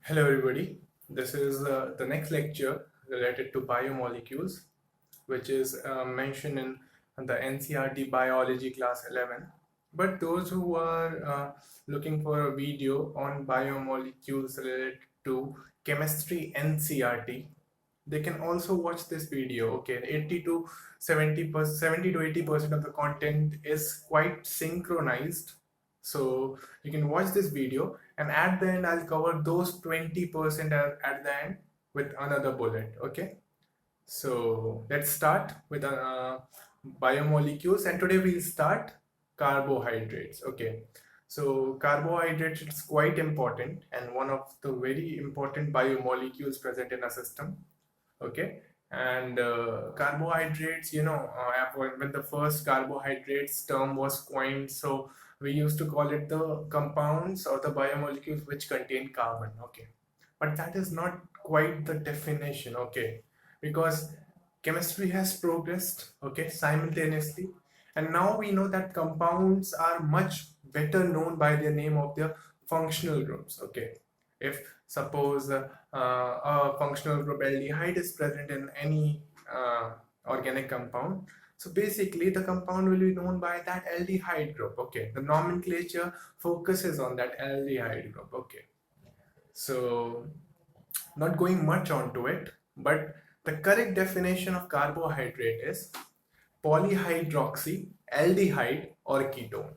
Hello, everybody. This is the next lecture related to biomolecules, which is mentioned in the NCERT Biology Class 11. But those who are looking for a video on biomolecules related to chemistry NCERT, they can also watch this video. Okay, 80 to 70 to 80% of the content is quite synchronized, so you can watch this video, and at the end I'll cover those 20% at the end with another bullet. Okay, so let's start with biomolecules, and today we'll start carbohydrates. Okay, so carbohydrates is quite important and one of the very important biomolecules present in a system. Okay, and carbohydrates, when the first carbohydrates term was coined, so we used to call it the compounds or the biomolecules which contain carbon. Okay, but that is not quite the definition. Okay, because chemistry has progressed, okay, simultaneously, and now we know that compounds are much better known by the name of their functional groups. Okay, if suppose a functional group aldehyde is present in any organic compound, so basically the compound will be known by that aldehyde group. Okay, the nomenclature focuses on that aldehyde group. Okay, so not going much onto it, but the correct definition of carbohydrate is polyhydroxy, aldehyde, or ketone.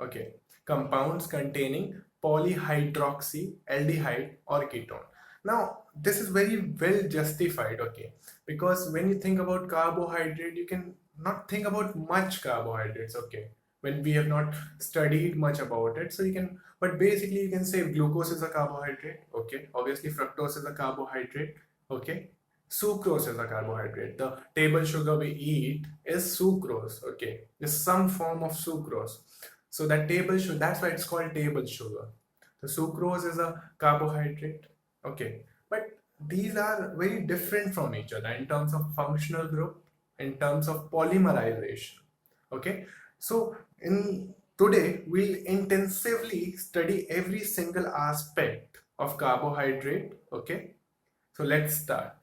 Okay, compounds containing polyhydroxy, aldehyde, or ketone. Now, this is very well justified. Okay, because when you think about carbohydrate, you can not think about much carbohydrates. Okay, when we have not studied much about it, so you can, but basically you can say glucose is a carbohydrate. Okay, obviously fructose is a carbohydrate. Okay, sucrose is a carbohydrate. The table sugar we eat is sucrose. Okay, is some form of sucrose. So that table sugar, that's why it's called table sugar. The sucrose is a carbohydrate. Okay, but these are very different from each other in terms of functional group, in terms of polymerization. Okay, so in today we'll intensively study every single aspect of carbohydrate. Okay, so let's start.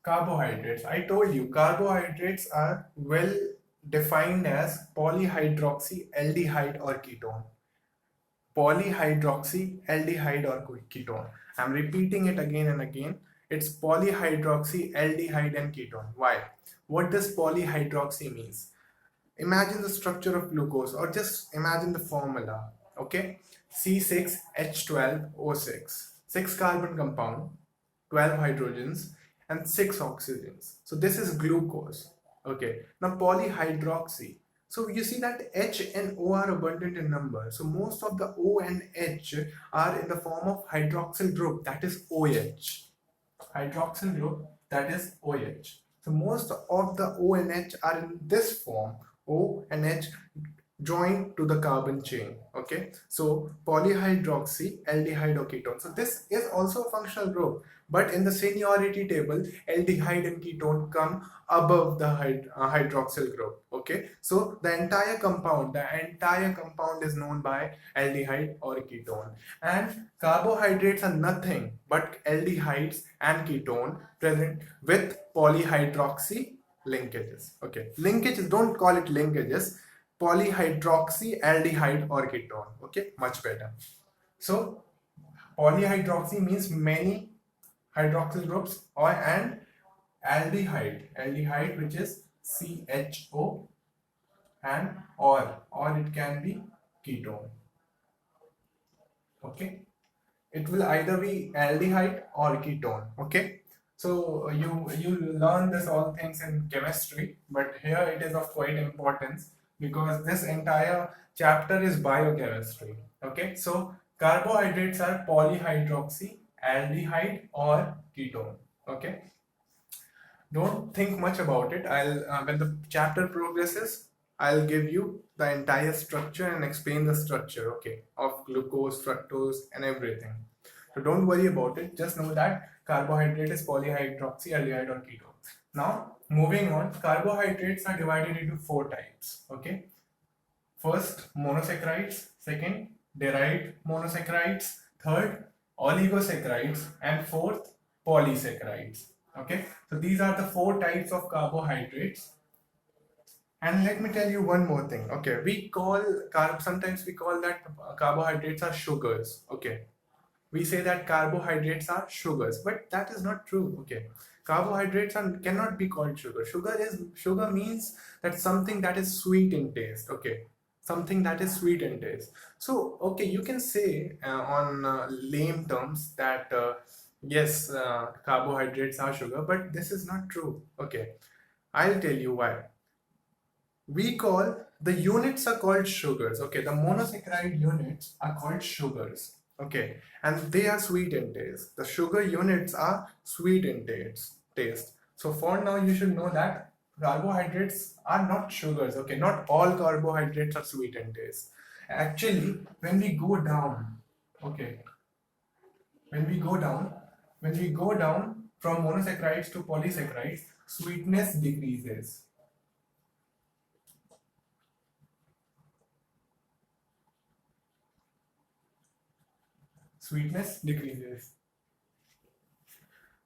Carbohydrates. I told you carbohydrates are well defined as polyhydroxy, aldehyde, or ketone. Polyhydroxy, aldehyde, or ketone. I'm repeating it again and again. It's polyhydroxy, aldehyde, and ketone. Why? What does polyhydroxy means? Imagine the structure of glucose, or just imagine the formula. Okay, C6H12O6, 6 carbon compound, 12 hydrogens, and 6 oxygens. So this is glucose. Okay, now polyhydroxy. So you see that H and O are abundant in number. So most of the O and H are in the form of hydroxyl group, that is OH. Hydroxyl group, that is OH. So most of the O and H are in this form, O and H joined to the carbon chain. Okay, so polyhydroxy, aldehyde, or ketone. So this is also a functional group, but in the seniority table, aldehyde and ketone come above the hydroxyl group. Okay, so the entire compound is known by aldehyde or ketone, and carbohydrates are nothing but aldehydes and ketone present with polyhydroxy linkages. Okay, linkages, don't call it linkages, polyhydroxy, aldehyde, or ketone. Okay, much better. So polyhydroxy means many hydroxyl groups, or and aldehyde which is CHO, and or it can be ketone. Okay, it will either be aldehyde or ketone. Okay, so you learn this all things in chemistry, but here it is of quite importance because this entire chapter is biochemistry. Okay, so carbohydrates are polyhydroxy, aldehyde, or ketone. Okay, don't think much about it. I'll when the chapter progresses, I'll give you the entire structure and explain the structure, okay, of glucose, fructose, and everything. So don't worry about it, just know that carbohydrate is polyhydroxy, aldehyde, or ketone. Now moving on, carbohydrates are divided into four types. Okay, first monosaccharides, second derived monosaccharides, third oligosaccharides, and fourth, polysaccharides. Okay, so these are the four types of carbohydrates. And let me tell you one more thing. Okay, we call sometimes we call that carbohydrates are sugars. Okay, we say that carbohydrates are sugars, but that is not true. Okay, carbohydrates cannot be called sugar. Sugar means that something that is sweet in taste. Okay, something that is sweet in taste. So okay, you can say on lame terms that yes, carbohydrates are sugar, but this is not true. Okay, I'll tell you why. We call the units are called sugars. Okay, the monosaccharide units are called sugars. Okay, and they are sweet in taste. The sugar units are sweet in taste. So for now you should know that carbohydrates are not sugars. Okay, not all carbohydrates are sweet in taste. Actually, when we go down, okay, when we go down when we go down from monosaccharides to polysaccharides, sweetness decreases. Sweetness decreases.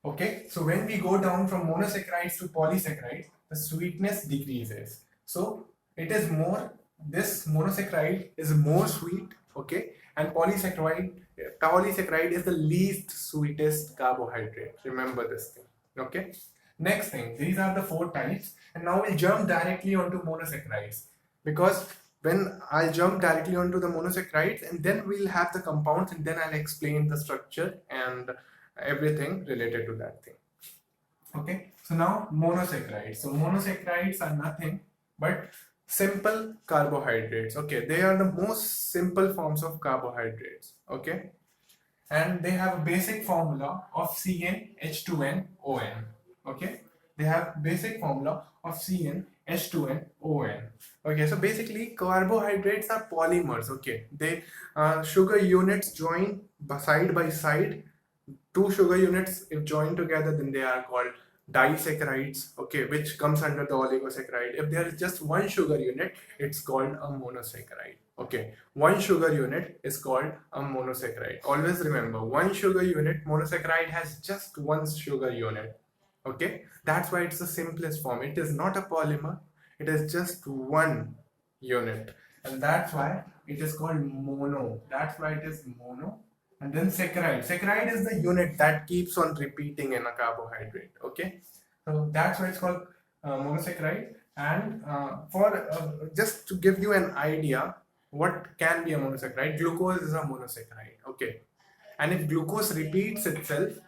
Okay, so when we go down from monosaccharides to polysaccharides, the sweetness decreases. So it is more, this monosaccharide is more sweet, okay, and polysaccharide is the least sweetest carbohydrate. Remember this thing, okay. Next thing, these are the four types, and now we'll jump directly onto monosaccharides, because when I'll jump directly onto the monosaccharides, and then we'll have the compounds, and then I'll explain the structure and everything related to that thing. Okay, so now monosaccharides. So monosaccharides are nothing but simple carbohydrates. Okay, they are the most simple forms of carbohydrates. Okay, and they have a basic formula of CnH2nOn. Okay, they have basic formula of CnH2nOn. Okay, so basically carbohydrates are polymers. Okay, they sugar units join side by side. Two sugar units, if joined together, then they are called disaccharides, okay, which comes under the oligosaccharide. If there is just one sugar unit, it's called a monosaccharide. Okay, one sugar unit is called a monosaccharide. Always remember, one sugar unit, monosaccharide has just one sugar unit. Okay, that's why it's the simplest form. It is not a polymer, it is just one unit, and that's why it is called mono. That's why it is mono. And then saccharide. Saccharide is the unit that keeps on repeating in a carbohydrate. Okay, so that's why it's called monosaccharide. And for just to give you an idea, what can be a monosaccharide? Glucose is a monosaccharide. Okay, and if glucose repeats itself,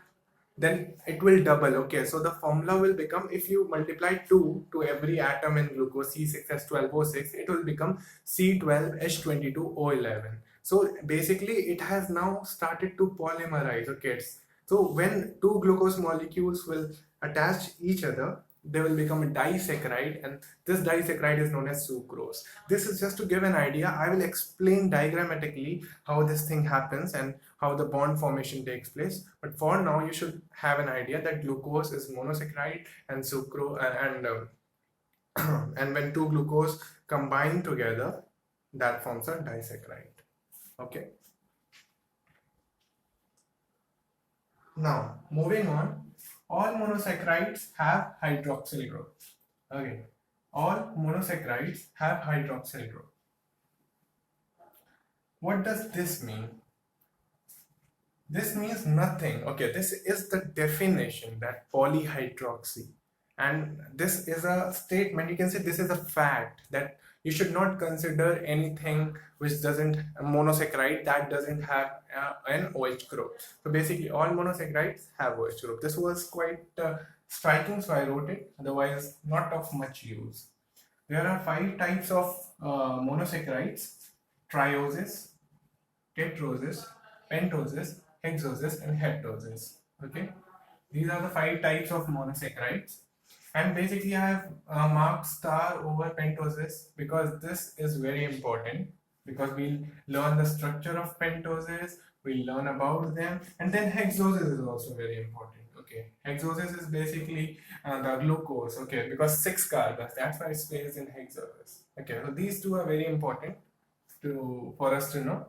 then it will double. Okay, so the formula will become, if you multiply 2 to every atom in glucose, C6H12O6, it will become C12H22O11. So basically it has now started to polymerize. Okay, so when two glucose molecules will attach each other, they will become a disaccharide, and this disaccharide is known as sucrose. This is just to give an idea. I will explain diagrammatically how this thing happens and how the bond formation takes place, but for now you should have an idea that glucose is monosaccharide and sucrose, and when two glucose combine together, that forms a disaccharide. Okay, now moving on, all monosaccharides have hydroxyl group. Okay, all monosaccharides have hydroxyl group. What does this mean? This means nothing. Okay, this is the definition, that polyhydroxy, and this is a statement. You can say this is a fact that you should not consider anything which doesn't, a monosaccharide that doesn't have an OH group. So basically all monosaccharides have OH group. This was quite striking, so I wrote it, otherwise not of much use. There are 5 types of monosaccharides: trioses, tetroses, pentoses, hexoses, and heptoses. Okay, these are the 5 types of monosaccharides. And basically I have marked star over pentoses because this is very important, because we'll learn the structure of pentoses, we'll learn about them, and then hexoses is also very important. Okay, hexoses is basically the glucose. Okay, because 6 carbons, that's why it's placed in hexoses. Okay, so these two are very important for us to know.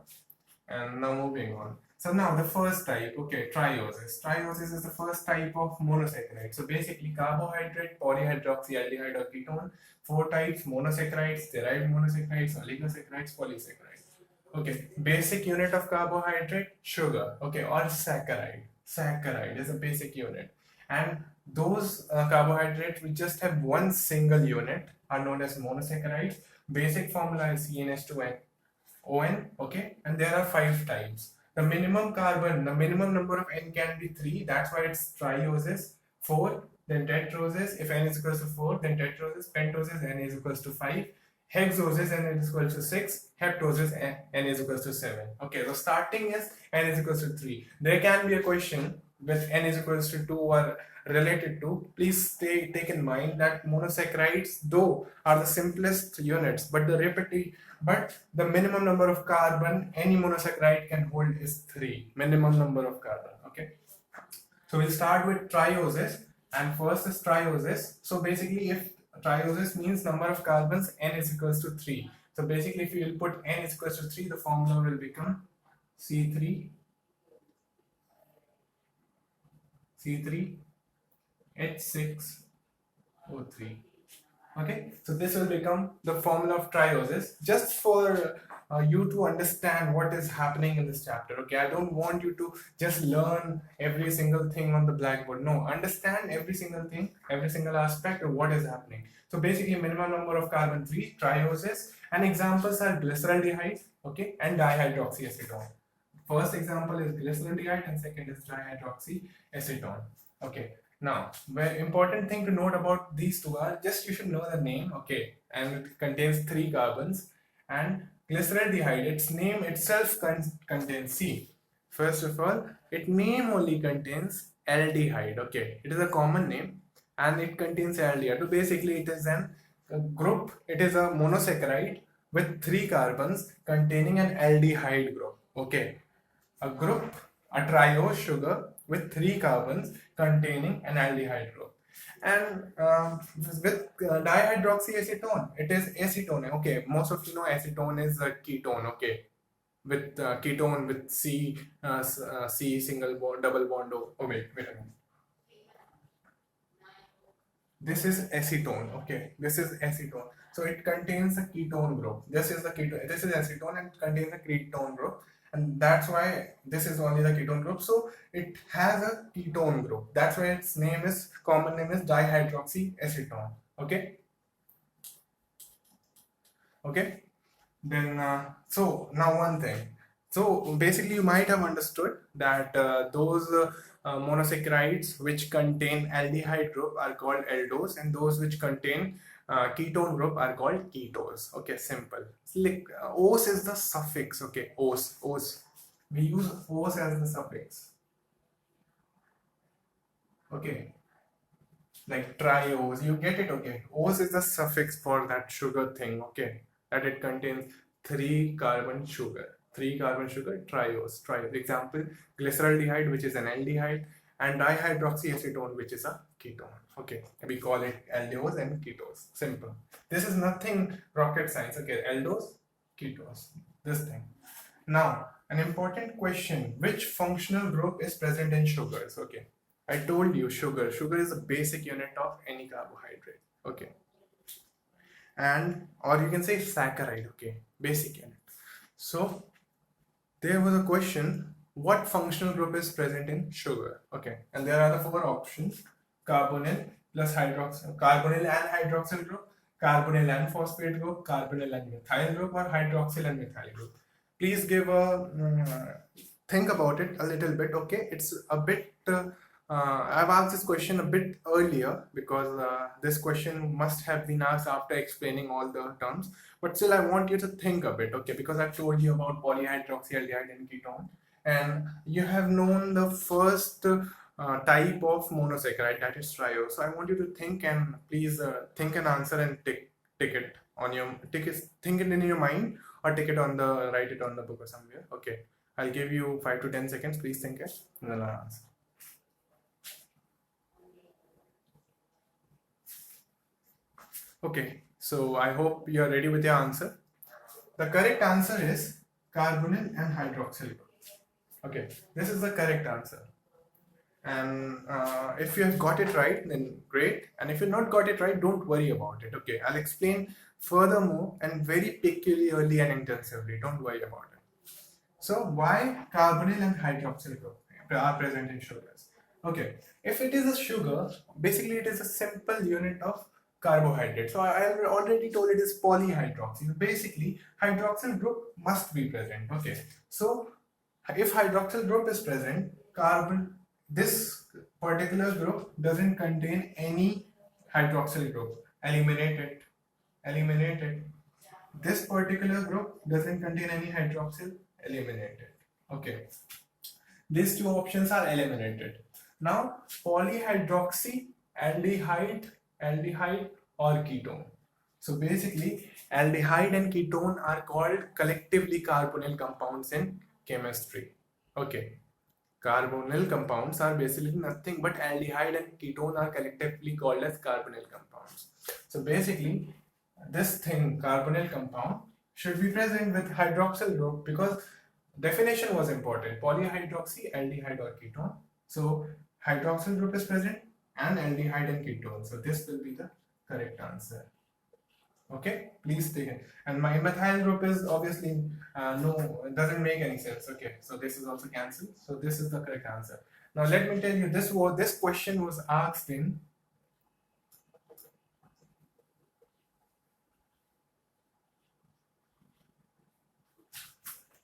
And now moving on. So now the first type, okay, trioses. Trioses is the first type of monosaccharide. So basically carbohydrate, polyhydroxyaldehyde or ketone, four types: monosaccharides, derived monosaccharides, oligosaccharides, polysaccharides. Okay, basic unit of carbohydrate, sugar, okay, or saccharide. Saccharide is a basic unit. And those carbohydrates which just have one single unit are known as monosaccharides. Basic formula is CnH2n ON, okay, and there are five types. The minimum carbon, the minimum number of N can be 3, that's why it's trioses. 4, then tetroses, if N is equals to 4, then tetroses, pentoses, N is equals to 5, hexoses, N is equals to 6, heptoses, N is equals to 7. Okay, so starting is N is equals to 3. There can be a question with N is equals to 2 or related to. Please take in mind that monosaccharides, though, are the simplest units, but the minimum number of carbon any monosaccharide can hold is 3. Minimum number of carbon. Okay. So we'll start with trioses, and first is trioses. So basically, if trioses means number of carbons, N is equals to 3. So basically, if you will put N is equals to 3, the formula will become C3 H6O3. Okay, so this will become the formula of trioses, just for you to understand what is happening in this chapter. Okay, I don't want you to just learn every single thing on the blackboard. No, understand every single thing, every single aspect of what is happening. So basically, minimum number of carbon 3, trioses, and examples are glyceraldehyde, okay, and dihydroxyacetone. First example is glyceraldehyde and second is dihydroxyacetone. Okay. Now, very important thing to note about these two are just you should know the name, okay, and it contains 3 carbons. And glyceraldehyde, its name itself contains C. First of all, its name only contains aldehyde, okay. It is a common name and it contains aldehyde. So basically, it is a group, it is a monosaccharide with 3 carbons containing an aldehyde group, okay. A group, a triose sugar with 3 carbons containing an aldehyde group. And with dihydroxyacetone, it is acetone. Okay, most of you know acetone is a ketone. Okay, with ketone with C single bond, double bond. Oh wait a minute. This is acetone. Okay, this is acetone. So it contains a ketone group. This is the ketone. This is acetone and contains a ketone group, and that's why this is only the ketone group. So it has a ketone group. That's why its name is common name is dihydroxyacetone. Okay. Okay. Then so now one thing. So basically, you might have understood that those monosaccharides which contain aldehyde group are called aldose, and those which contain ketone group are called ketones. Okay, simple. Like ose is the suffix. Okay, ose. We use ose as the suffix. Okay, like triose. You get it? Okay, ose is the suffix for that sugar thing. Okay, that it contains 3 carbon sugar. 3 carbon sugar, triose. Example, glyceraldehyde, which is an aldehyde, and dihydroxyacetone, which is a ketone. Okay, we call it aldose and ketones. Simple. This is nothing rocket science. Okay, aldose, ketones. This thing. Now, an important question: which functional group is present in sugars? Okay, I told you sugar. Sugar is a basic unit of any carbohydrate. Okay, and or you can say saccharide. Okay, basic unit. So there was a question, what functional group is present in sugar? Okay, and there are the 4 options: carbonyl plus hydroxyl, carbonyl and hydroxyl group, carbonyl and phosphate group, carbonyl and methyl group, or hydroxyl and methyl group. Please give a think about it a little bit. Okay, it's a bit I've asked this question a bit earlier because this question must have been asked after explaining all the terms, but still I want you to think a bit, okay, because I've told you about polyhydroxyaldehyde and ketone, and you have known the first type of monosaccharide, that is triose. So I want you to think, and please think an answer and tick it on your think it in your mind, or write it on the book or somewhere. Okay, I'll give you 5 to 10 seconds. Please think it and then I'll answer. Okay, so I hope you are ready with your answer. The correct answer is carbonyl and hydroxyl group. Okay, this is the correct answer. And if you have got it right, then great. And if you not got it right, don't worry about it. Okay, I'll explain furthermore and very peculiarly and intensively. Don't worry about it. So why carbonyl and hydroxyl group are present in sugars? Okay, if it is a sugar, basically it is a simple unit of carbohydrate. So I already told it is polyhydroxy. Basically, hydroxyl group must be present. Okay, so if hydroxyl group is present, this particular group doesn't contain any hydroxyl group. Eliminate it. Eliminate it. This particular group doesn't contain any hydroxyl. Eliminate it. Okay. These two options are eliminated. Now, polyhydroxy, aldehyde, or ketone. So basically, aldehyde and ketone are called collectively carbonyl compounds in chemistry. Okay. Carbonyl compounds are basically nothing but aldehyde and ketone are collectively called as carbonyl compounds. So basically, this thing, carbonyl compound, should be present with hydroxyl group because definition was important. Polyhydroxy, aldehyde or ketone. So hydroxyl group is present and aldehyde and ketone. So this will be the correct answer. Okay, please take it. And my methyl group is obviously no, it doesn't make any sense. Okay, so this is also cancelled. So this is the correct answer. Now let me tell you, this question was asked in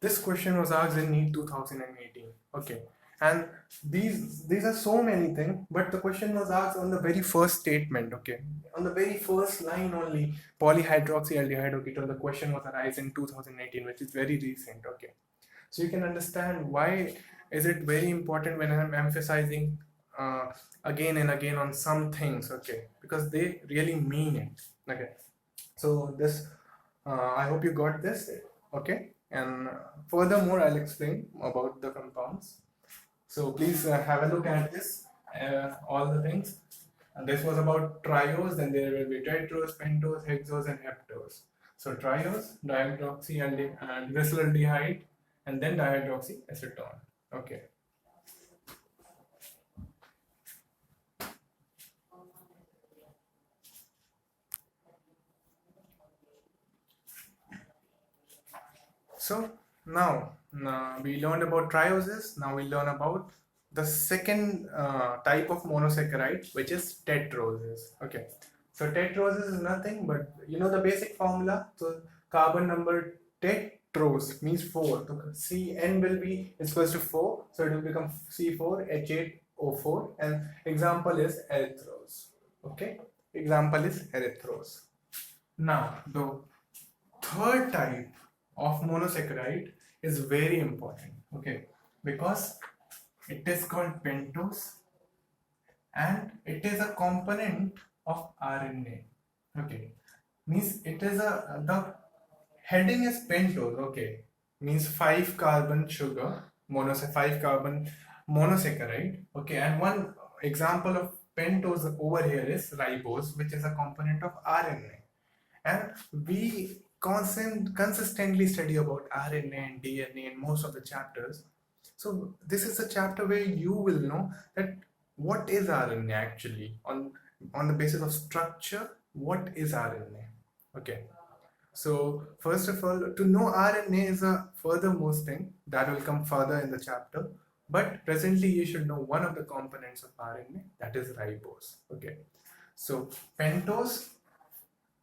NEET 2018. Okay, and these are so many things, but the question was asked on the very first statement. Okay, on the very first line only, polyhydroxyaldehyde or ketone. The question was arise in 2018, which is very recent. Okay, so you can understand why is it very important when I'm emphasizing again and again on some things. Okay, because they really mean it. Okay, so this I hope you got this. Okay, and furthermore I'll explain about the compounds. So please have a look at this, all the things. And this was about triose, then there will be tetros, pentos, hexos, and heptos. So triose, dihydroxy and glyceraldehyde, and then dihydroxyacetone. Okay. So now we learned about trioses. Now we learn about the second type of monosaccharide, which is tetroses. Okay, so tetroses is nothing but the basic formula. So carbon number tetros means 4. So Cn will be equals to 4, so it will become C4H8O4, and example is erythrose. Okay, example is erythrose. Now the third type of monosaccharide is very important, okay, because it is called pentose and it is a component of RNA. Okay, means it is the heading is pentose. Okay, means 5 carbon sugar, 5 carbon monosaccharide. Okay, and one example of pentose over here is ribose, which is a component of RNA. And we consistently study about RNA and DNA in most of the chapters. So this is a chapter where you will know that what is RNA actually on the basis of structure. What is RNA? Okay. So first of all, to know RNA is a furthermost thing that will come further in the chapter. But presently, you should know one of the components of RNA, that is ribose. Okay. So pentose,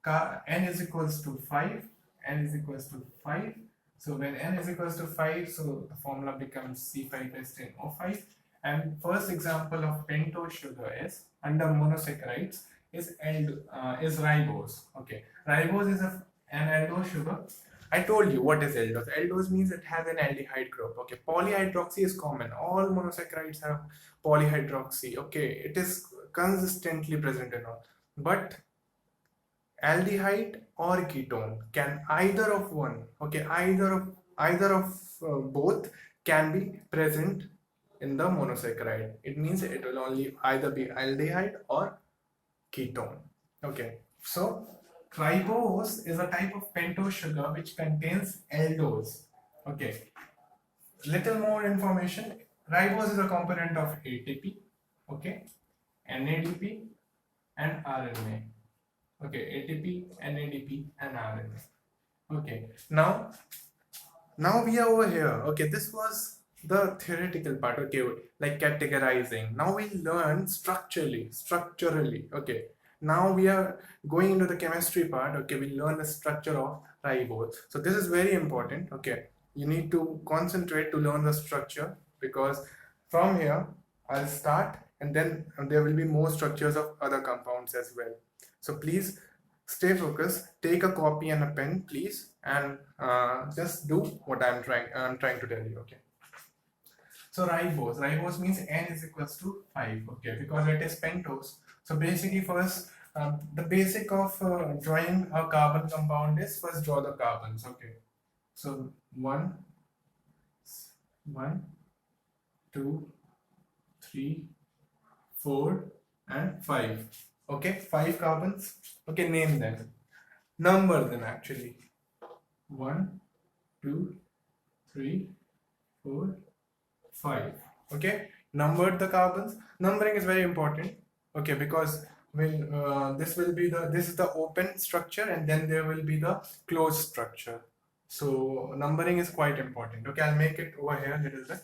n is equals to 5, n is equals to 5. So when n is equals to 5, so the formula becomes C5H10O5. And first example of pentose sugar is under monosaccharides is ribose. Okay, ribose is an aldose sugar. I told you what is aldose. Aldose means it has an aldehyde group. Okay, polyhydroxy is common. All monosaccharides have polyhydroxy. Okay, it is consistently present in all. But aldehyde or ketone can either of one. Okay, either of both can be present in the monosaccharide. It means it will only either be aldehyde or ketone. Okay, so ribose is a type of pentose sugar which contains aldose. Okay, little more information. Ribose is a component of ATP, okay, NADP, and RNA. Okay, ATP, NADP, and RNA. Okay, now we are over here. Okay, this was the theoretical part. Okay, like categorizing. Now we learn structurally. Okay, now we are going into the chemistry part. Okay, we learn the structure of ribose. So this is very important. Okay, you need to concentrate to learn the structure, because from here I'll start, and then there will be more structures of other compounds as well. So please stay focused, take a copy and a pen, please, and just do what I'm trying to tell you. Okay, so ribose means N is equals to 5. Okay, because it is pentose. So basically first, the basic of drawing a carbon compound is first draw the carbons. Okay, so 1, 2, 3, 4, and 5. Okay, 5 carbons. Okay, name them, number them actually. 1, 2, 3, 4, 5. Okay, numbered the carbons. Numbering is very important. Okay, because this is the open structure, and then there will be the closed structure. So numbering is quite important. Okay, I'll make it over here a little bit.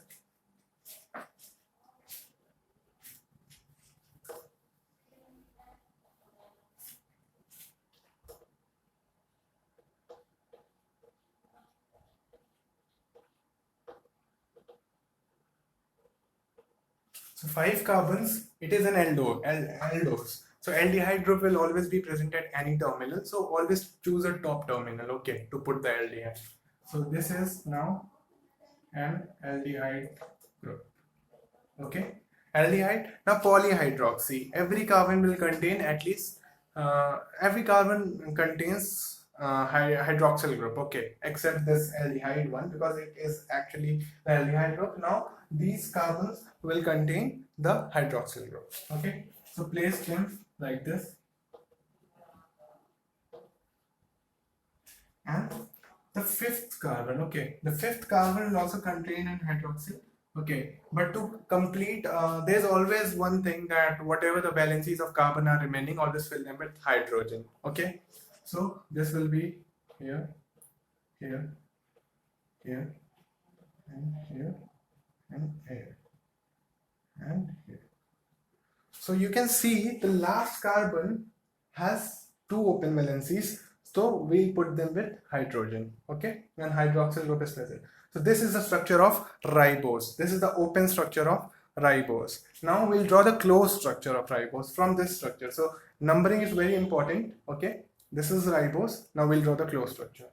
So 5 carbons, it is an aldose. So aldehyde group will always be present at any terminal. So always choose a top terminal, okay, to put the aldehyde. So this is now an aldehyde group. Okay, aldehyde. Now polyhydroxy. Every carbon will contain at least every carbon contains hydroxyl group. Okay, except this aldehyde one, because it is actually the aldehyde group. Now these carbons will contain the hydroxyl group. Okay, so place them like this, and the fifth carbon. Okay, the fifth carbon will also contain an hydroxyl. Okay, but to complete, there's always one thing, that whatever the valencies of carbon are remaining, always fill them with hydrogen. Okay, so this will be here, here, here, and here, and here, and here. So you can see the last carbon has 2 open valencies, so we put them with hydrogen. Okay, when hydroxyl group is present. So this is the structure of ribose. This is the open structure of ribose. Now we'll draw the closed structure of ribose from this structure. So numbering is very important. Okay, this is ribose. Now we'll draw the closed structure.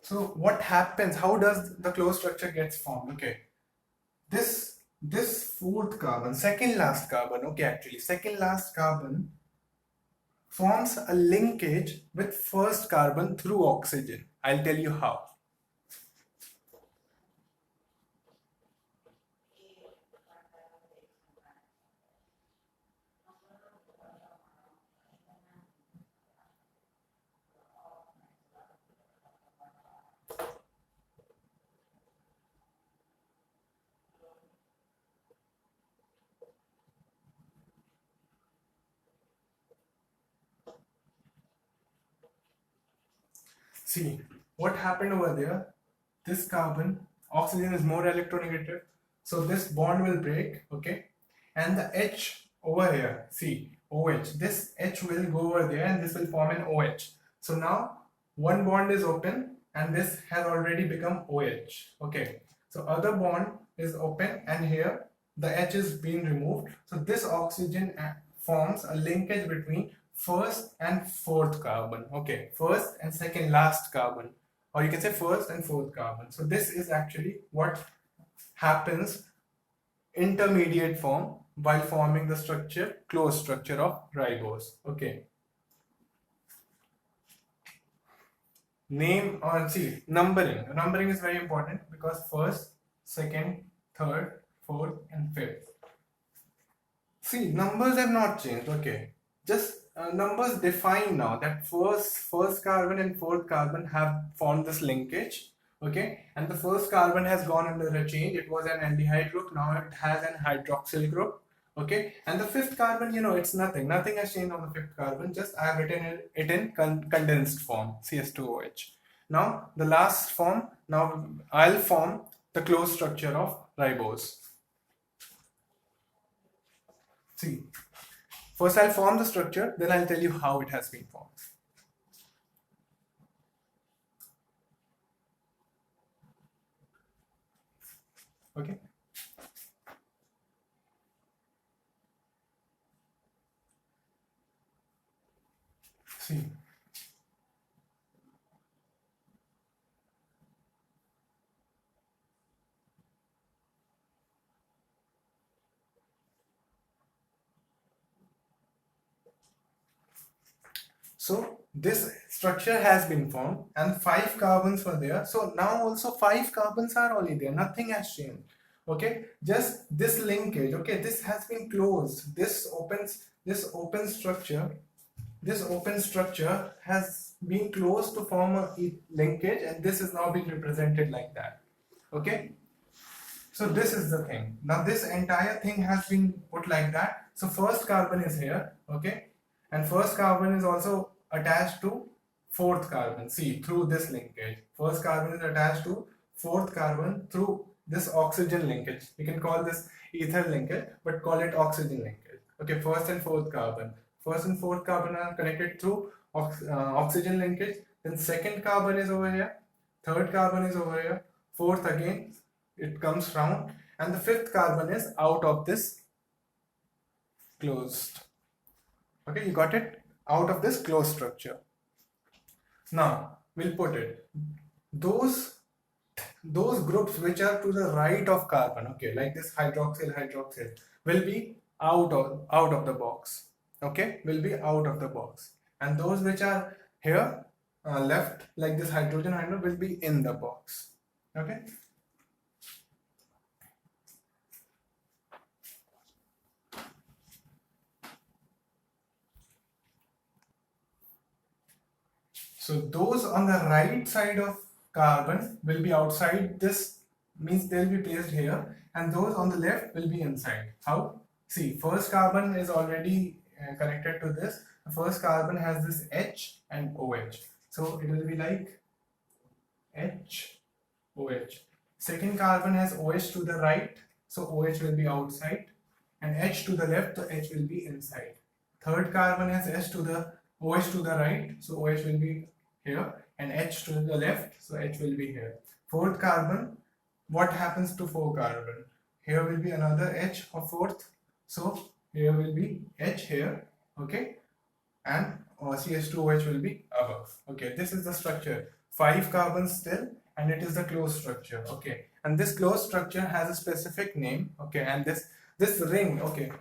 So what happens? How does the closed structure gets formed? Okay, this fourth carbon, second last carbon. Okay, actually second last carbon forms a linkage with first carbon through oxygen. I'll tell you how. See what happened over there. This carbon, oxygen is more electronegative, so this bond will break. Okay, and the H over here, see OH, this H will go over there, and this will form an OH. So now one bond is open, and this has already become OH. Okay, so other bond is open, and here the H is being removed. So this oxygen forms a linkage between first and fourth carbon. Okay, first and second last carbon, or you can say first and fourth carbon. So this is actually what happens intermediate form while forming the structure, closed structure of ribose. Okay, name, or see, numbering is very important, because first, second, third, fourth, and fifth. See, numbers have not changed. Okay, just numbers define now that first carbon and fourth carbon have formed this linkage. Okay, and the first carbon has gone under a change. It was an aldehyde group, now it has an hydroxyl group. Okay, and the fifth carbon, it's nothing has changed on the fifth carbon, just I have written it in condensed form, CS2OH. Now the last form, now I'll form the closed structure of ribose. See, first I'll form the structure, then I'll tell you how it has been formed. Okay. See. So this structure has been formed and 5 carbons were there. So now also 5 carbons are only there. Nothing has changed. Okay, just this linkage. Okay, this has been closed. This open structure has been closed to form a linkage, and this is now being represented like that. Okay. So this is the thing. Now this entire thing has been put like that. So first carbon is here. Okay, and first carbon is also attached to fourth carbon. See, through this linkage, first carbon is attached to fourth carbon through this oxygen linkage. You can call this ether linkage, but call it oxygen linkage. Okay, first and fourth carbon are connected through oxygen linkage. Then second carbon is over here, third carbon is over here, fourth again it comes round, and the fifth carbon is out of this closed. Okay, you got it? Out of this closed structure. Now we'll put it, those groups which are to the right of carbon, okay, like this hydroxyl will be out of the box. Okay, will be out of the box, and those which are here left, like this hydrogen will be in the box. Okay. So those on the right side of carbon will be outside this, means they'll be placed here, and those on the left will be inside. How? See, first carbon is already connected to this. The first carbon has this H and OH. So it will be like H, OH. Second carbon has OH to the right, so OH will be outside, and H to the left, so H will be inside. Third carbon has OH to the right, so OH will be here, and H to the left, so H will be here. Fourth carbon, what happens to 4 carbon? Here will be another H of fourth, so here will be H here, okay, and CH2OH will be above. Okay, this is the structure. 5 carbons still, and it is the closed structure. Okay, and this closed structure has a specific name. Okay, and this ring, okay,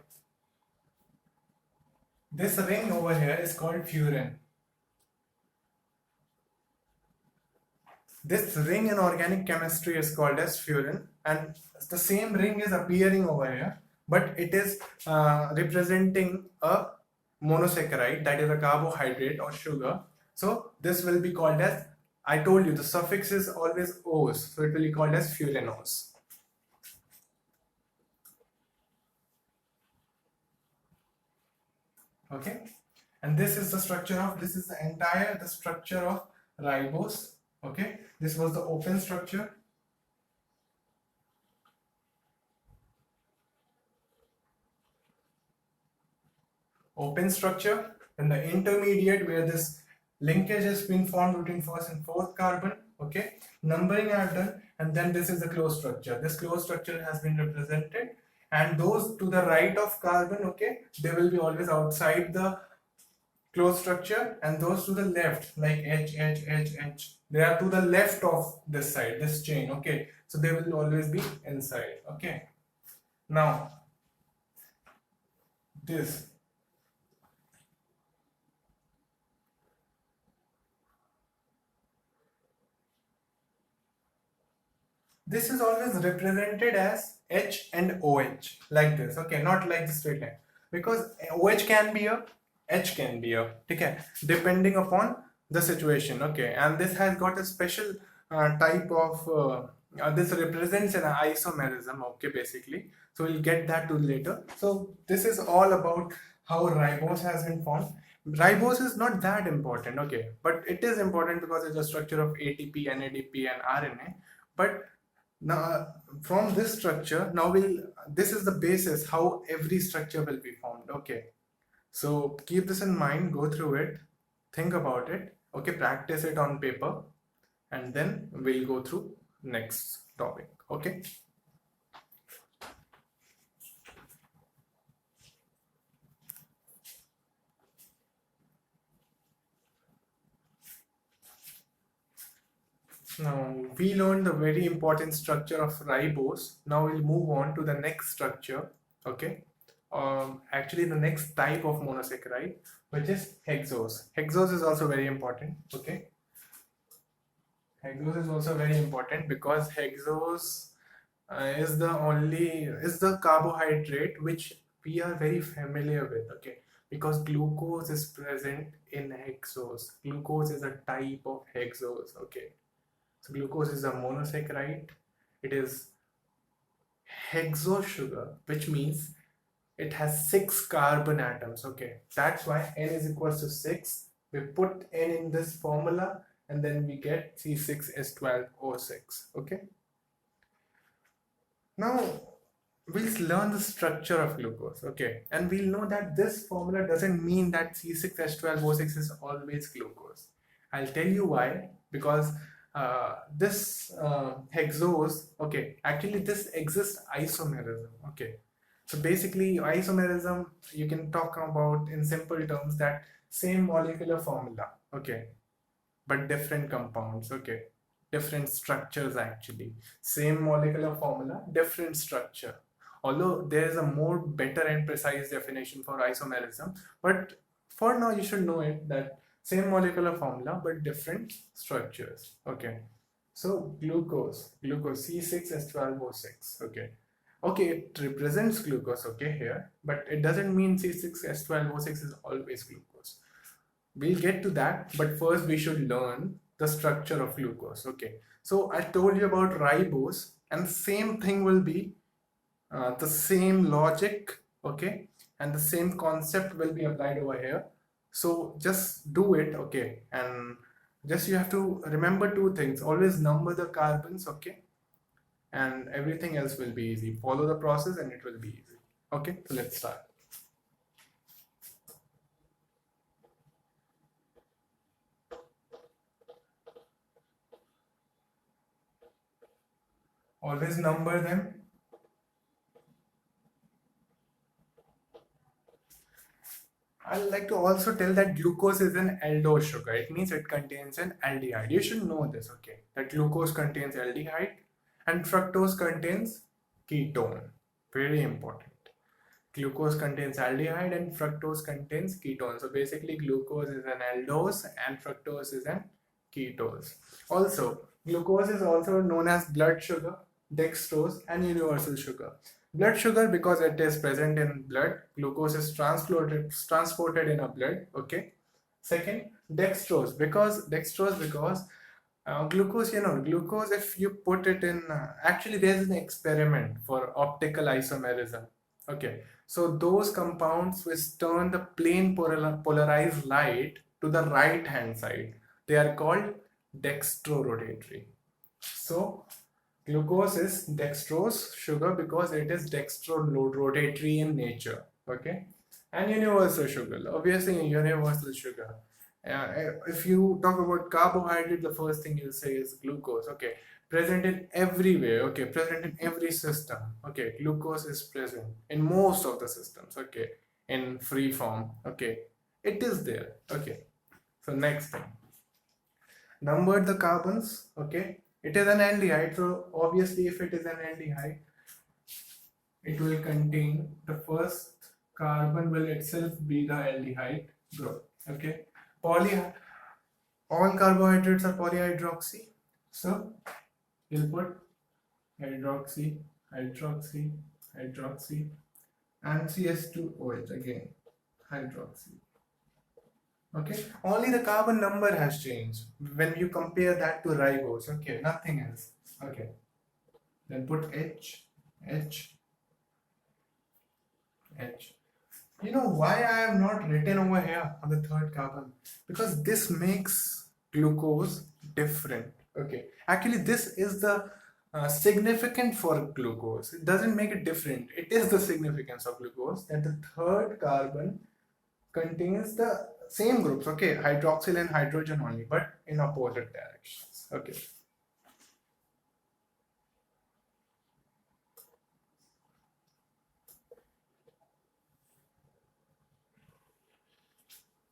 this ring over here is called furan. This ring in organic chemistry is called as furan, and the same ring is appearing over here, but it is representing a monosaccharide, that is a carbohydrate or sugar. So this will be called as, I told you the suffix is always O's, so it will be called as furanose. Okay, and this is the structure of, this is the structure of ribose. Okay, this was the open structure. Open structure, and the intermediate where this linkage has been formed between first and fourth carbon. Okay, numbering I have done, and then this is the closed structure. This closed structure has been represented, and those to the right of carbon, okay, they will be always outside the closed structure, and those to the left, like H, they are to the left of this side, this chain. Okay, so they will always be inside. Okay, now this is always represented as H and OH, like this. Okay, not like the straight line, because OH can be here H can be up, okay, depending upon the situation, okay. And this has got a special type of this represents an isomerism, okay, basically. So we'll get that to later. So this is all about how ribose has been formed. Ribose is not that important, okay, but it is important because it's a structure of ATP, NADP, and RNA. But now from this structure, now we'll this is the basis how every structure will be formed, okay. So keep this in mind, go through it, think about it, okay, practice it on paper, and then we'll go through next topic, okay. Now we learned the very important structure of ribose. Now we'll move on to the next structure, okay. Actually the next type of monosaccharide, which is hexose. Hexose is also very important, okay. Hexose is also very important because hexose is the carbohydrate which we are very familiar with, okay, because glucose is present in hexose. Glucose is a type of hexose, okay. So glucose is a monosaccharide. It is hexose sugar, which means it has 6 carbon atoms, okay. That's why n is equals to 6. We put n in this formula and then we get C6H12O6, okay. Now we'll learn the structure of glucose, okay, and we'll know that this formula doesn't mean that C6H12O6 is always glucose. I'll tell you why. Because this hexose, okay, actually this exists isomerism, okay. So basically isomerism you can talk about in simple terms that same molecular formula, okay, but different compounds, okay, different structures. Actually same molecular formula, different structure, although there is a more better and precise definition for isomerism, but for now you should know it that same molecular formula but different structures, okay. So glucose C6H12O6, okay. Okay, it represents glucose, okay, here, but it doesn't mean C6H12O6 is always glucose. We'll get to that, but first we should learn the structure of glucose, okay. So I told you about ribose, and same thing will be the same logic, okay, and the same concept will be applied over here. So just do it, okay, and just you have to remember two things: always number the carbons, okay, and everything else will be easy. Follow the process and it will be easy, okay. So let's start. Always number them. I'd like to also tell that glucose is an aldose sugar. It means it contains an aldehyde. You should know this, okay? That glucose contains aldehyde and fructose contains ketone. Very important. Glucose contains aldehyde and fructose contains ketone. So basically glucose is an aldose and fructose is an ketose. Also, glucose is also known as blood sugar, dextrose, and universal sugar. Blood sugar because it is present in blood. Glucose is transported in a blood. Okay. Second, dextrose because glucose, glucose, if you put it in, actually there's an experiment for optical isomerism. Okay, so those compounds which turn the plane polarized light to the right hand side, they are called dextrorotatory. So glucose is dextrose sugar because it is dextrorotatory in nature. Okay, and universal sugar, obviously universal sugar. If you talk about carbohydrate, the first thing you'll say is glucose. Okay, present in everywhere. Okay, present in every system. Okay, glucose is present in most of the systems. Okay, in free form. Okay, it is there. Okay, so next thing, number the carbons. Okay, it is an aldehyde. So obviously, if it is an aldehyde, it will contain the first carbon will itself be the aldehyde group. Okay, poly all carbohydrates are polyhydroxy, so you'll put hydroxy, hydroxy, hydroxy, and CS2OH again, hydroxy. Okay, only the carbon number has changed when you compare that to ribose. Okay, nothing else. Okay, then put H, H, H. You know why I have not written over here on the third carbon? Because this makes glucose different. Okay, actually, this is the significant for glucose. It doesn't make it different. It is the significance of glucose that the third carbon contains the same groups. Okay, hydroxyl and hydrogen only, but in opposite directions. Okay.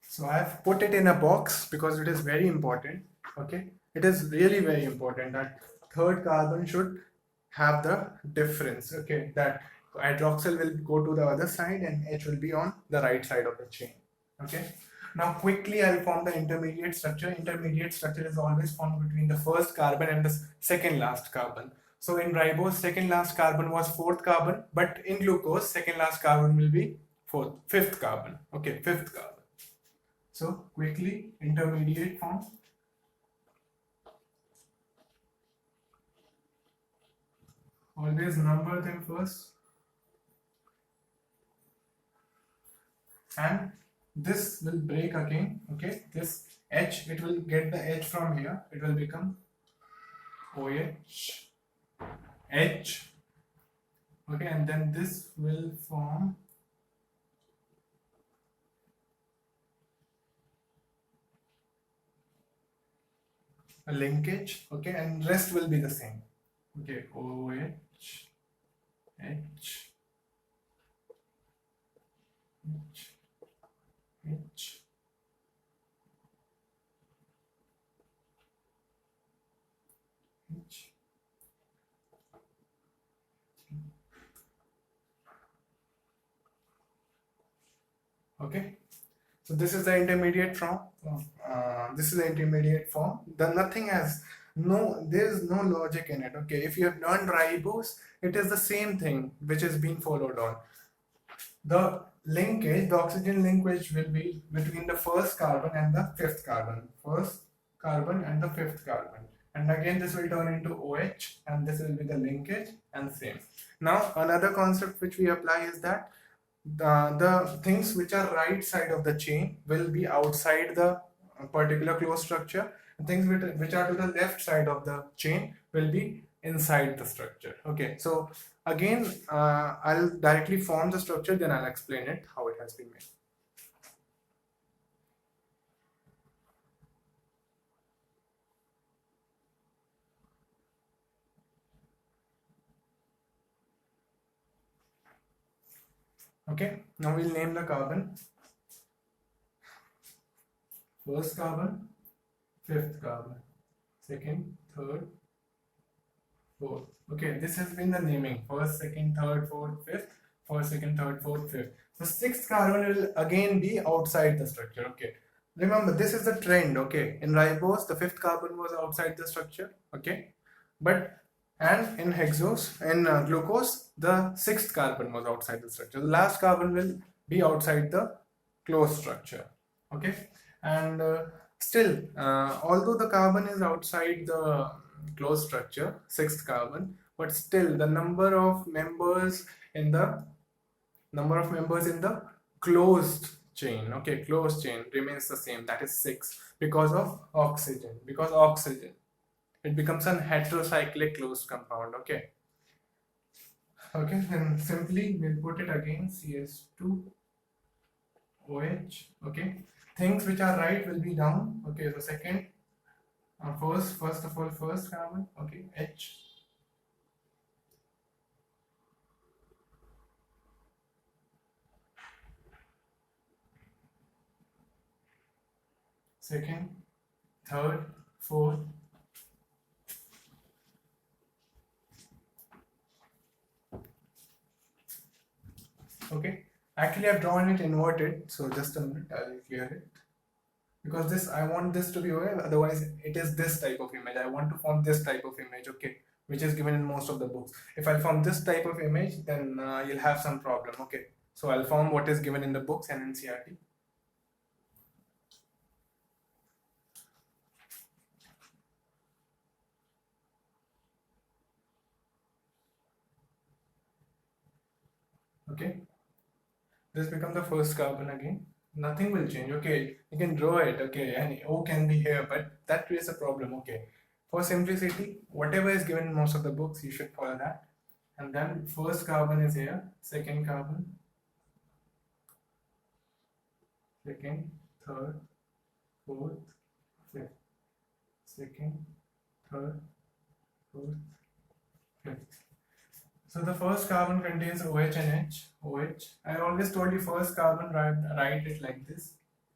So I have put it in a box because it is very important. Okay, it is really very important that third carbon should have the difference. Okay, that hydroxyl will go to the other side and H will be on the right side of the chain. Okay. Now quickly I'll form the intermediate structure. Intermediate structure is always formed between the first carbon and the second last carbon. So in ribose, second last carbon was fourth carbon, but in glucose, second last carbon will be fifth carbon. Okay, fifth carbon. So quickly, intermediate form. Always number them first. And this will break again. Okay, this H, it will get the H from here. It will become OH, H. Okay, and then this will form a linkage. Okay, and rest will be the same. Okay, OH, H, H, H. H. Okay, so this is the intermediate form. This is the intermediate form. Then nothing has there is no logic in it. Okay, if you have learned ribose, it is the same thing which is being followed on. The linkage, the oxygen linkage will be between the first carbon and the fifth carbon. First carbon and the fifth carbon. And again this will turn into OH and this will be the linkage and same. Now another concept which we apply is that the things which are right side of the chain will be outside the particular closed structure, and things which are to the left side of the chain will be inside the structure. Okay, so again I'll directly form the structure, then I'll explain it how it has been made. Okay, now we'll name the carbon. First carbon, fifth carbon, second, third, fourth. Okay, this has been the naming. First, second, third, fourth, fifth. First, second, third, fourth, fifth. The sixth carbon will again be outside the structure. Okay, remember this is the trend. Okay, in ribose the fifth carbon was outside the structure. Okay, but and in hexose, in glucose, the sixth carbon was outside the structure. The last carbon will be outside the closed structure. Okay, and still, although the carbon is outside the closed structure, sixth carbon, but still the number of members in the closed chain, okay, closed chain remains the same. That is 6 because of oxygen. Because oxygen, it becomes an heterocyclic closed compound. Okay. Okay, then simply we'll put it again, CS2 OH. Okay, things which are right will be down. Okay, so second, first of all, first carbon. Okay, H. Second, third, fourth. Okay, actually I've drawn it inverted, so just a minute, I'll clear it. Because this, I want this to be away, otherwise it is this type of image. I want to form this type of image, okay, which is given in most of the books. If I form this type of image, then you'll have some problem, okay. So I'll form what is given in the books and in CRT. Okay, this becomes the first carbon again. Nothing will change. Okay, you can draw it. Okay, and O can be here, but that creates a problem. Okay, for simplicity, whatever is given in most of the books, you should follow that. And then first carbon is here, second carbon, second, third, fourth, fifth, second, third, fourth, fifth. So the first carbon contains OH and H. OH. I always told you first carbon write it like this.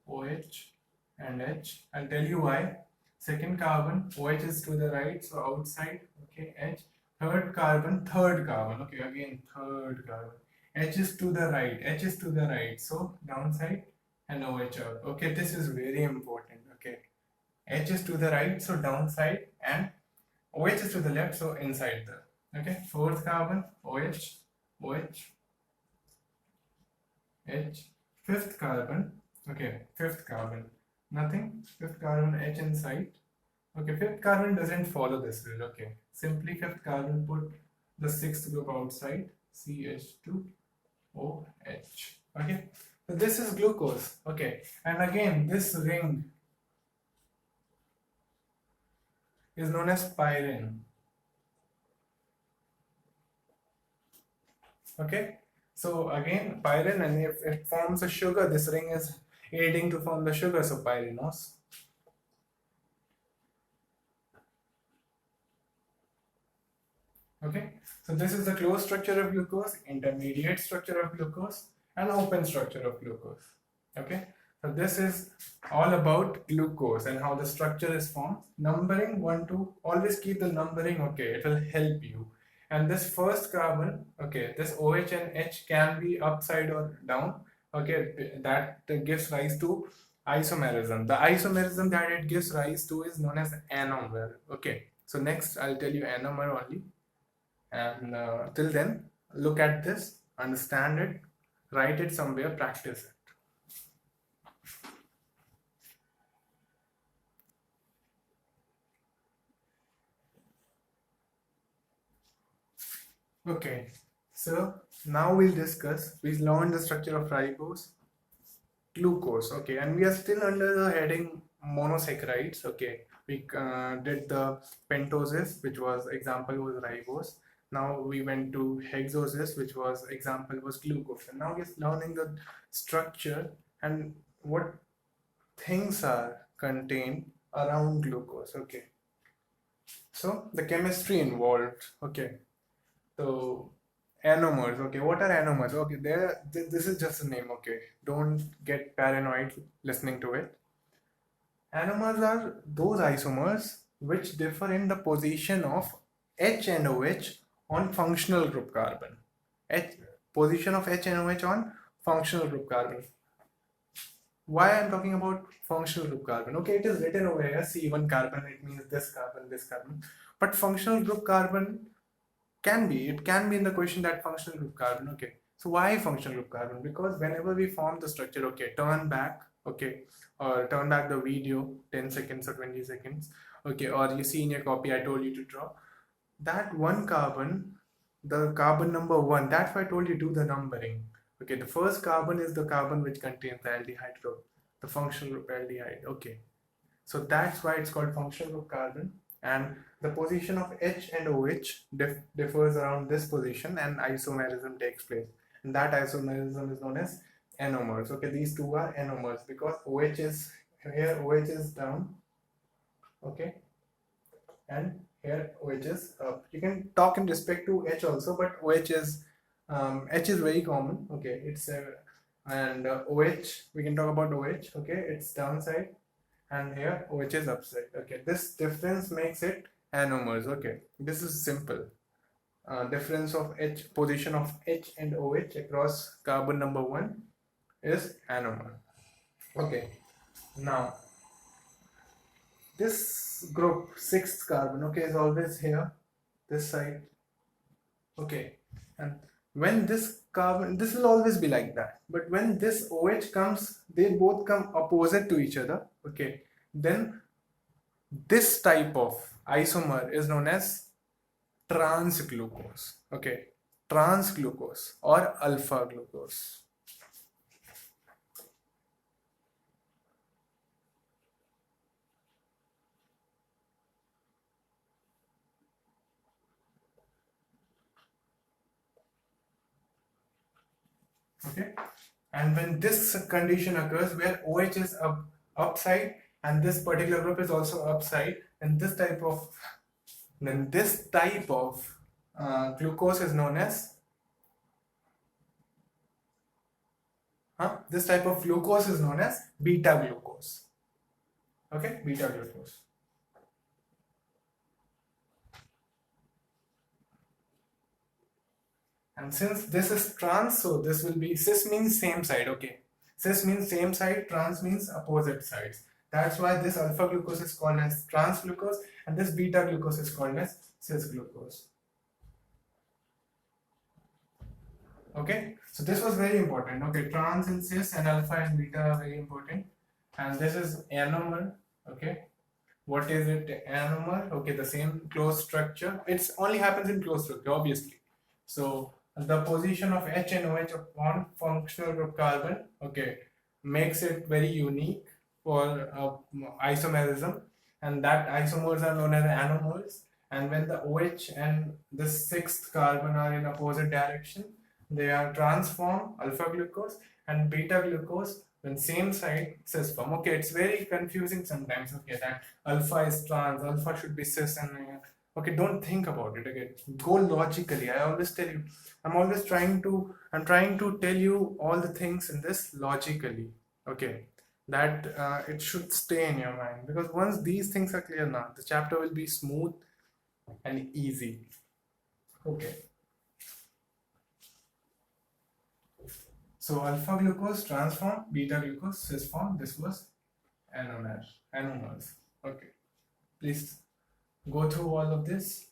OH and H. I'll tell you why. Second carbon, OH is to the right, so outside. Okay, H. Third carbon. Okay, again third carbon. H is to the right. H is to the right, so downside and OH out. Okay, this is very important. Okay, H is to the right, so downside, and OH is to the left, so inside the. Okay, fourth carbon, OH, OH, H, fifth carbon, okay, fifth carbon, nothing, fifth carbon, H inside. Okay, fifth carbon doesn't follow this rule. Okay, simply fifth carbon, put the sixth group outside, CH2OH. Okay, so this is glucose. Okay, and again, this ring is known as pyrene. Okay, so again pyrene, and if it forms a sugar, this ring is aiding to form the sugar, so pyrenose. Okay, so this is the closed structure of glucose, intermediate structure of glucose, and open structure of glucose. Okay, so this is all about glucose and how the structure is formed. Numbering 1, 2, always keep the numbering. Okay, it will help you. And this first carbon, okay, this OH and H can be upside or down. Okay, that gives rise to isomerism. The isomerism that it gives rise to is known as anomer. Okay, so next I'll tell you anomer only. And till then, look at this, understand it, write it somewhere, practice it. Okay, so now we'll discuss, we learned the structure of ribose, glucose. Okay, and we are still under the heading monosaccharides. Okay, we did the pentoses, which was example was ribose. Now we went to hexoses, which was example was glucose. And now we're learning the structure and what things are contained around glucose. Okay, so the chemistry involved. Okay, so anomers. Okay, what are anomers? Okay, this is just a name. Okay, don't get paranoid listening to it. Anomers are those isomers which differ in the position of H and OH on functional group carbon. Position of H and OH on functional group carbon. Why I'm talking about functional group carbon? Okay, it is written over here, C1 carbon, it means this carbon, this carbon. But functional group carbon it can be in the question that functional group carbon. Okay, so why functional group carbon? Because whenever we form the structure, okay, turn back, okay, or turn back the video 10 seconds or 20 seconds, okay, or you see in your copy, I told you to draw that one carbon, the carbon number 1, that's why I told you do the numbering. Okay, the first carbon is the carbon which contains the aldehyde group, the functional group aldehyde. Okay, so that's why it's called functional group carbon. And the position of H and OH differs around this position, and isomerism takes place. And that isomerism is known as anomers. Okay, these two are anomers because OH is here, OH is down. Okay, and here OH is up. You can talk in respect to H also, but OH is H is very common. Okay, it's and OH, we can talk about OH. Okay, it's downside, and here OH is upside. Okay, this difference makes it anomers. Okay, this is simple. Difference of H, position of H and OH across carbon number 1 is anomer. Okay, now this group 6th carbon, okay, is always here, this side. Okay, and when this carbon, this will always be like that, but when this OH comes, they both come opposite to each other. Okay, then this type of isomer is known as trans glucose. Okay, trans glucose or alpha glucose. Okay, and when this condition occurs where OH is upside and this particular group is also upside, and this type of glucose is known as beta glucose. Okay, beta glucose. And since this is trans, so this will be, cis means same side. Okay, cis means same side, trans means opposite sides. That's why this alpha glucose is called as trans glucose and this beta glucose is called as cis glucose. Okay, so this was very important. Okay, trans and cis and alpha and beta are very important. And this is anomer. Okay, what is it? Anomer. Okay, the same closed structure. It only happens in closed structure, obviously. So the position of H and OH upon functional group carbon, okay, makes it very unique for isomerism, and that isomers are known as anomers. And when the OH and the sixth carbon are in opposite direction, they are trans form, alpha glucose, and beta glucose when same side, cis form. Okay, it's very confusing sometimes. Okay, that alpha is trans, alpha should be cis, and okay, don't think about it. Okay, go logically. I always tell you, I'm trying to tell you all the things in this logically. Okay, that it should stay in your mind, because once these things are clear now, the chapter will be smooth and easy. Okay. So alpha glucose trans form, beta glucose cis form. This was anomers. Okay, please go through all of this.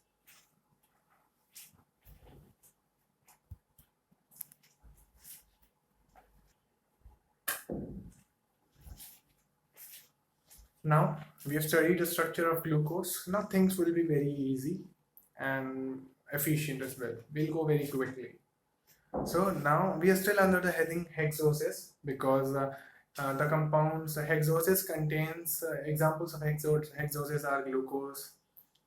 Now we have studied the structure of glucose. Now things will be very easy and efficient as well. We'll go very quickly. So now we are still under the heading hexoses, because the compounds hexoses contains examples of hexoses are glucose,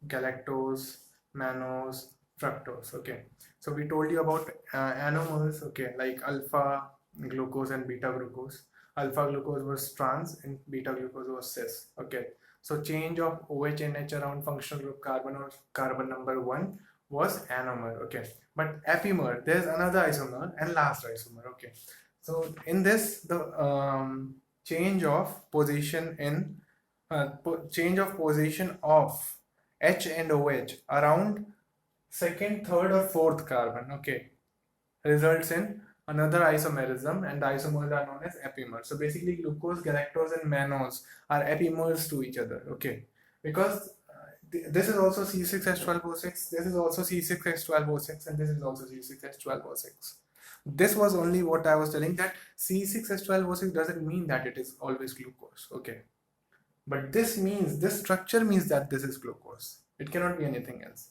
galactose, mannose, fructose. Okay, so we told you about anomers. Okay, like alpha glucose and beta glucose. Alpha glucose was trans and beta glucose was cis. Okay, so change of OH and H around functional group carbon or carbon number 1 was anomer. Okay, but epimer, there's another isomer and last isomer. Okay, so in this the change of position of H and OH around second, third or fourth carbon, okay, results in another isomerism, and the isomers are known as epimers. So basically glucose, galactose and mannose are epimers to each other. Okay, because this is also C6H12O6, this is also C6H12O6, and this is also C6H12O6. This was only what I was telling, that C6H12O6 doesn't mean that it is always glucose. Okay, but this structure means that this is glucose. It cannot be anything else.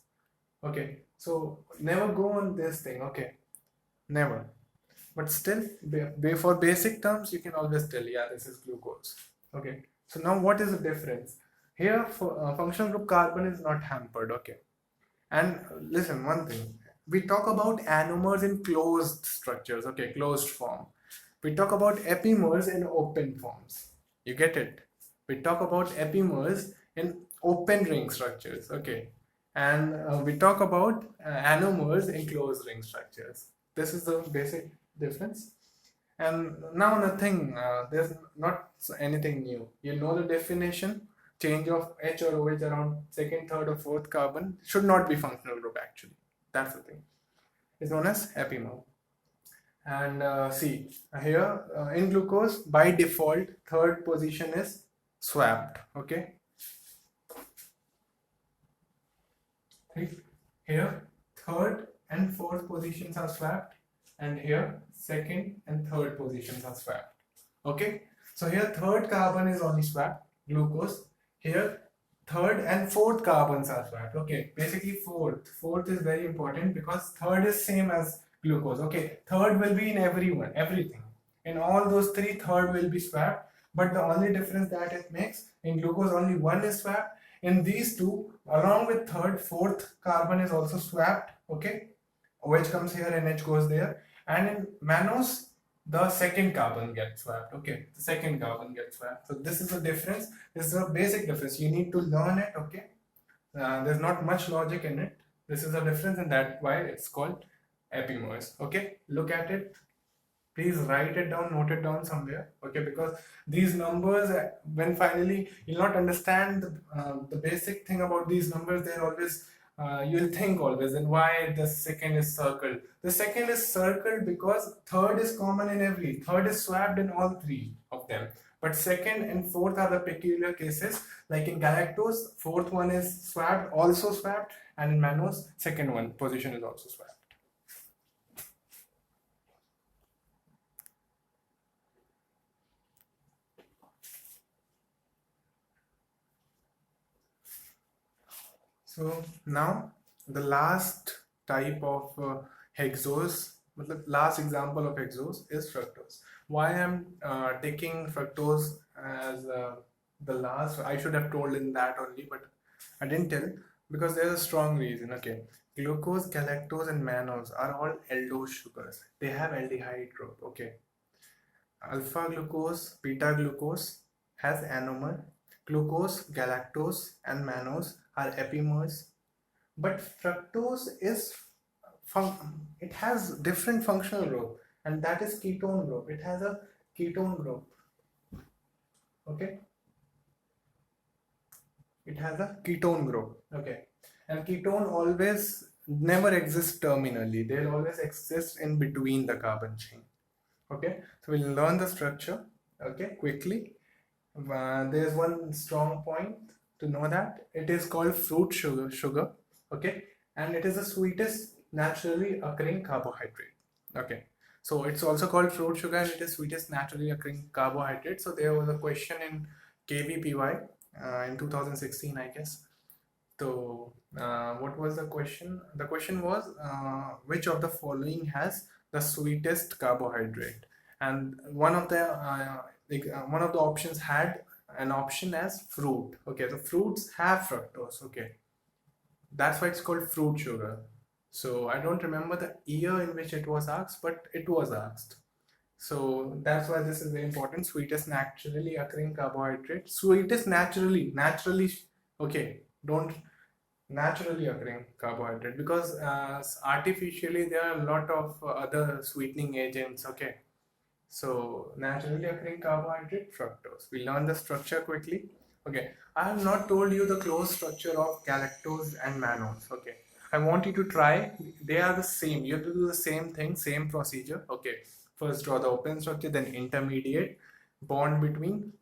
Okay, so never go on this thing. Okay, never. But still, for basic terms, you can always tell, yeah, this is glucose. Okay, so now what is the difference? Here, for functional group carbon is not hampered. Okay, and listen, one thing, we talk about anomers in closed structures. Okay, closed form. We talk about epimers in open forms. You get it? We talk about epimers in open ring structures. Okay, and we talk about anomers in closed ring structures. This is the basic difference. And now nothing, there's not anything new. You know the definition. Change of H or OH around second, third or fourth carbon should not be functional group actually. That's the thing. It's known as epimer. And see, here in glucose, by default, third position is swapped. Okay. Here, third and fourth positions are swapped, and here, second and third positions are swapped. Okay. So here, third carbon is only swapped, glucose. Here, third and fourth carbons are swapped. Okay, basically fourth is very important because third is same as glucose. Okay, third will be in everything. In all those three, third will be swapped, but the only difference that it makes, in glucose only one is swapped. In these two, along with third, fourth carbon is also swapped. Okay, OH comes here and H goes there. And in mannose, the second carbon gets swapped. Okay, the second carbon gets swapped. So this is the difference. This is a basic difference. You need to learn it. Okay, there's not much logic in it. This is the difference, and that's why it's called epimers. Okay, look at it. Please write it down, note it down somewhere. Okay, because these numbers, when finally you'll not understand the basic thing about these numbers, they're always you'll think always, and why the second is circled. The second is circled because third is common in every, third is swapped in all three of them. But second and fourth are the peculiar cases. Like in galactose, fourth one is swapped, also swapped, and in mannose, second one position is also swapped. So now the last type of hexose, the last example of hexose is fructose. Why I'm taking fructose as the last, I should have told in that only, but I didn't tell because there's a strong reason. Okay, glucose, galactose, and mannose are all aldose sugars. They have aldehyde group. Okay, alpha glucose, beta glucose has anomer. Glucose, galactose, and mannose are epimers. But fructose is it has different functional group, and that is ketone group. It has a ketone group. Okay, it has a ketone group. Okay, and ketone always never exists terminally. They'll always exist in between the carbon chain. Okay, so we'll learn the structure. Okay, quickly. There's one strong point to know that it is called fruit sugar. Okay, and it is the sweetest naturally occurring carbohydrate. Okay, so it's also called fruit sugar, and it is sweetest naturally occurring carbohydrate. So there was a question in KVPY in 2016, I guess. So what was the question? The question was which of the following has the sweetest carbohydrate? And one of the options had an option as fruit. Okay, the fruits have fructose. Okay, that's why it's called fruit sugar. So I don't remember the year in which it was asked, but it was asked. So that's why this is very important. Sweetest naturally occurring carbohydrate. Sweetest naturally. Okay, don't naturally occurring carbohydrate, because artificially there are a lot of other sweetening agents. Okay, so naturally occurring carbohydrate, fructose. We learn the structure quickly. Okay, I have not told you the close structure of galactose and mannose. Okay, I want you to try. They are the same. You have to do the same thing, same procedure. Okay, first draw the open structure, then intermediate bond between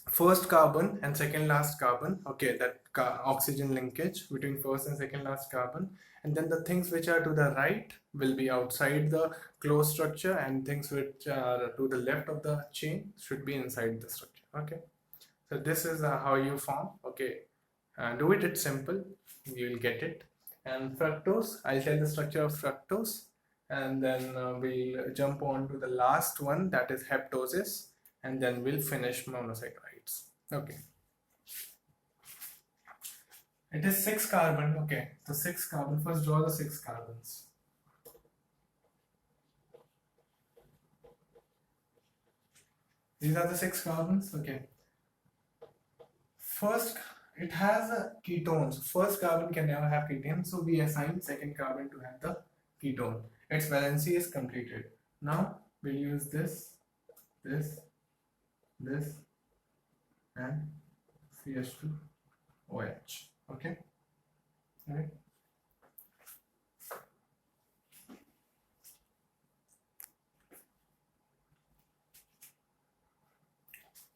first carbon and second last carbon. Okay, that oxygen linkage between first and second last carbon. And then the things which are to the right will be outside the closed structure, and things which are to the left of the chain should be inside the structure. Okay, so this is how you form. Okay, do it, it's simple, you will get it. And fructose, I'll tell the structure of fructose, and then we'll jump on to the last one, that is heptosis, and then we'll finish monosaccharides. Okay, it is 6 carbon. Okay, so 6 carbon. First draw the 6 carbons. These are the 6 carbons. Okay, first it has a ketones. First carbon can never have ketone, so we assign second carbon to have the ketone. Its valency is completed. Now we'll use this, and CH2OH. Okay, right.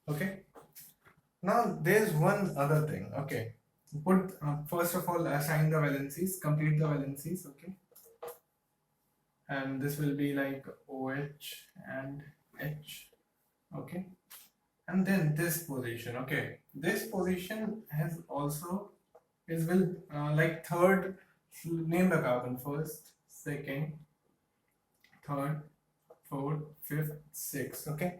Okay, now there's one other thing. Okay, put first of all assign the valencies, complete the valencies. Okay, and this will be like OH and H. Okay, and then this position. Okay, this position has also will like third, name the carbon: first, second, third, fourth, fifth, sixth. Okay,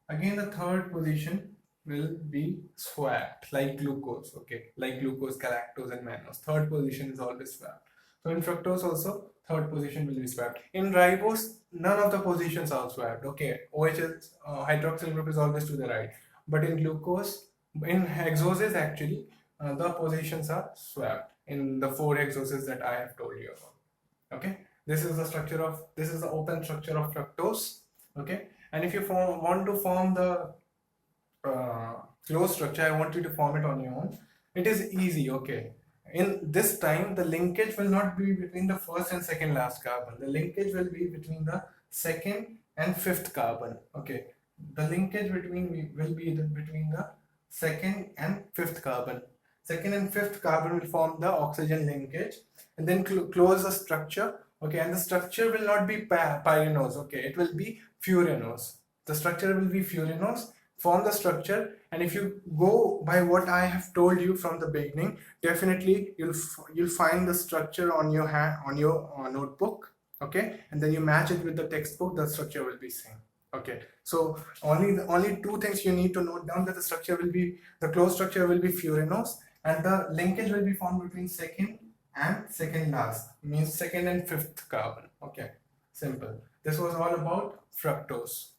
again the third position will be swapped like glucose. Okay, like glucose, galactose and mannose, third position is always swapped. So in fructose also third position will be swapped. In ribose none of the positions are swapped. Okay, OH hydroxyl group is always to the right, but in glucose, in hexoses actually, the positions are swapped in the four hexoses that I have told you about. Okay, this is the structure of, this is the open structure of fructose. Okay, and if you want to form the closed structure, I want you to form it on your own. It is easy. Okay, in this time the linkage will not be between the first and second last carbon. The linkage will be between the second and fifth carbon. Okay, the linkage between will be between the second and fifth carbon. Second and fifth carbon will form the oxygen linkage and then close the structure. Okay, and the structure will not be pyranose. Okay, it will be furanose. The structure will be furanose. Form the structure, and if you go by what I have told you from the beginning, definitely you'll find the structure on your notebook. Okay, and then you match it with the textbook, the structure will be same. Okay, so only two things you need to note down: that the structure will be, the closed structure will be furanose, and the linkage will be formed between second and second last, means second and fifth carbon. Okay, simple. This was all about fructose.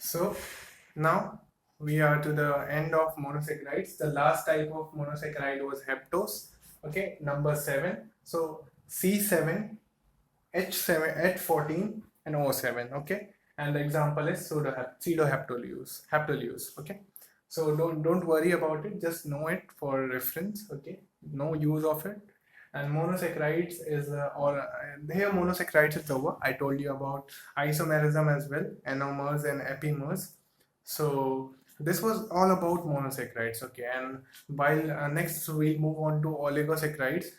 So now we are to the end of monosaccharides. The last type of monosaccharide was heptose. Okay, number 7. So C7, H7, H14 and O7. Okay, and the example is pseudohaptoluse. Okay, so don't worry about it, just know it for reference. Okay, no use of it. And monosaccharides is here monosaccharides is over. I told you about isomerism as well, anomers and epimers. So this was all about monosaccharides. Okay, and while next we'll move on to oligosaccharides.